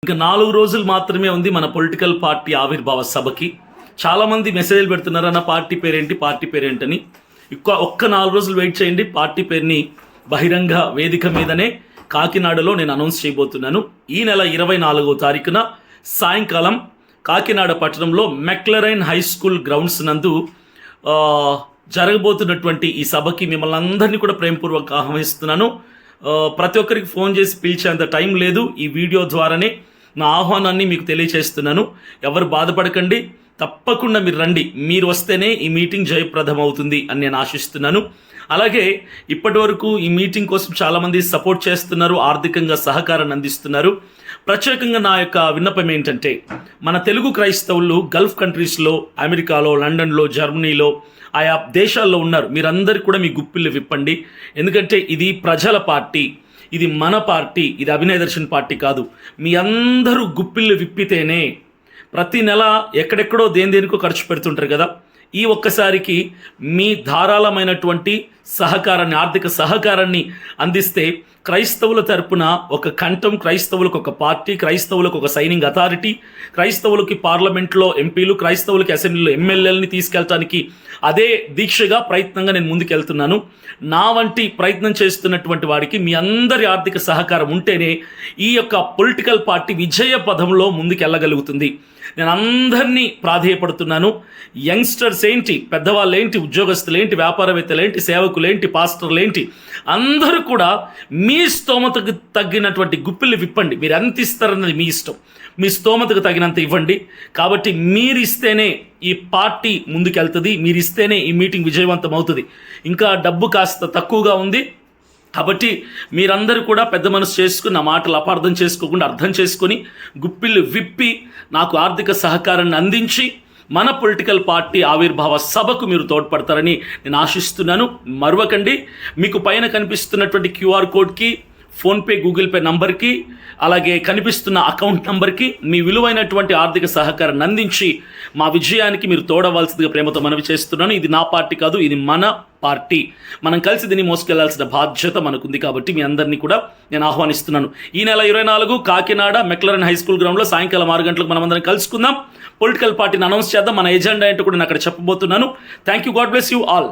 ఇంకా 4 రోజులు మాత్రమే ఉంది మన పొలిటికల్ పార్టీ ఆవిర్భావ సభకి. చాలామంది మెసేజ్లు పెడుతున్నారు, అన్న పార్టీ పేరేంటని. ఒక్క 4 రోజులు వెయిట్ చేయండి. పార్టీ పేరుని బహిరంగ వేదిక మీదనే కాకినాడలో నేను అనౌన్స్ చేయబోతున్నాను. ఈ నెల 24వ తారీఖున సాయంకాలం కాకినాడ పట్టణంలో మెక్లరైన్ హై స్కూల్ గ్రౌండ్స్ నందు జరగబోతున్నటువంటి ఈ సభకి మిమ్మల్ని అందరినీ కూడా ప్రేమపూర్వకంగా ఆహ్వానిస్తున్నాను. ప్రతి ఒక్కరికి ఫోన్ చేసి పిలిచేంత టైం లేదు. ఈ వీడియో ద్వారానే నా ఆహ్వానాన్ని మీకు తెలియచేస్తున్నాను. ఎవరు బాధపడకండి, తప్పకుండా మీరు రండి. మీరు వస్తేనే ఈ మీటింగ్ జయప్రదం అవుతుంది అని నేను ఆశిస్తున్నాను. అలాగే ఇప్పటి వరకు ఈ మీటింగ్ కోసం చాలామంది సపోర్ట్ చేస్తున్నారు, ఆర్థికంగా సహకారాన్ని అందిస్తున్నారు. ప్రత్యేకంగా నా యొక్క విన్నపం ఏంటంటే, మన తెలుగు క్రైస్తవులు గల్ఫ్ కంట్రీస్లో, అమెరికాలో, లండన్లో, జర్మనీలో, ఆయా దేశాల్లో ఉన్నారు. మీరందరూ కూడా మీ గుప్పిళ్ళు విప్పండి. ఎందుకంటే ఇది ప్రజల పార్టీ, ఇది మన పార్టీ, ఇది అభినయ దర్శన్ పార్టీ కాదు. మీ అందరూ గుప్పిళ్ళు విప్పితేనే, ప్రతి నెల ఎక్కడెక్కడో దేనికో ఖర్చు పెడుతుంటారు కదా, ఈ ఒక్కసారికి మీ ధారాళమైనటువంటి సహకారాన్ని, ఆర్థిక సహకారాన్ని అందిస్తే క్రైస్తవుల తరపున ఒక కంఠం, క్రైస్తవులకు ఒక పార్టీ, క్రైస్తవులకు ఒక సైనింగ్ అథారిటీ, క్రైస్తవులకి పార్లమెంట్లో ఎంపీలు, క్రైస్తవులకి అసెంబ్లీలో ఎమ్మెల్యేలని తీసుకెళ్ళటానికి అదే దీక్షగా ప్రయత్నంగా నేను ముందుకెళ్తున్నాను. నా వంటి ప్రయత్నం చేస్తున్నటువంటి వాడికి మీ అందరి ఆర్థిక సహకారం ఉంటేనే ఈ యొక్క పొలిటికల్ పార్టీ విజయ పదంలో ముందుకెళ్ళగలుగుతుంది. నేను అందరినీ ప్రాధేయపడుతున్నాను. యంగ్స్టర్స్ ఏంటి, పెద్దవాళ్ళు ఏంటి, ఉద్యోగస్తులు ఏంటి, వ్యాపారవేత్తలు ఏంటి, సేవకులు ఏంటి, పాస్టర్లు ఏంటి, అందరూ కూడా మీ స్తోమతకు తగ్గినటువంటి గుప్పిళ్ళు విప్పండి. మీరు ఎంత ఇస్తారన్నది మీ ఇష్టం, మీ స్తోమతకు తగినంత ఇవ్వండి. కాబట్టి మీరు ఇస్తేనే ఈ పార్టీ ముందుకెళ్తుంది, మీరు ఇస్తేనే ఈ మీటింగ్ విజయవంతం అవుతుంది. ఇంకా డబ్బు కాస్త తక్కువగా ఉంది కాబట్టి మీరందరూ కూడా పెద్ద మనసు చేసుకుని, నా మాటలు అపార్థం చేసుకోకుండా అర్థం చేసుకొని గుప్పిళ్ళు విప్పి నాకు ఆర్థిక సహకారాన్ని అందించి మన పొలిటికల్ పార్టీ ఆవిర్భావ సభకు మీరు తోడ్పడతారని నేను ఆశిస్తున్నాను. మరవకండి, మీకు పైన కనిపిస్తున్నటువంటి క్యూఆర్ కోడ్కి, ఫోన్పే, గూగుల్ పే నంబర్కి, అలాగే కనిపిస్తున్న అకౌంట్ నంబర్కి మీ విలువైనటువంటి ఆర్థిక సహకారాన్ని అందించి మా విజయానికి మీరు తోడవలసిందిగా ప్రేమతో మనవి చేస్తున్నాను. ఇది నా పార్టీ కాదు, ఇది మన పార్టీ. మనం కలిసి దీన్ని మోసుకెళ్లాల్సిన బాధ్యత మనకుంది. కాబట్టి మీ అందరినీ కూడా నేను ఆహ్వానిస్తున్నాను. ఈ నెల 24 కాకినాడ మెక్లరైన్ హై స్కూల్ గ్రౌండ్లో సాయంకాలం 6 గంటలకు మనం అందరం కలుసుకుందాం. పొలిటికల్ పార్టీని అనౌన్స్ చేద్దాం. మన ఎజెండా ఏంటో కూడా నేను అక్కడ చెప్పబోతున్నాను. Thank you. God bless you all.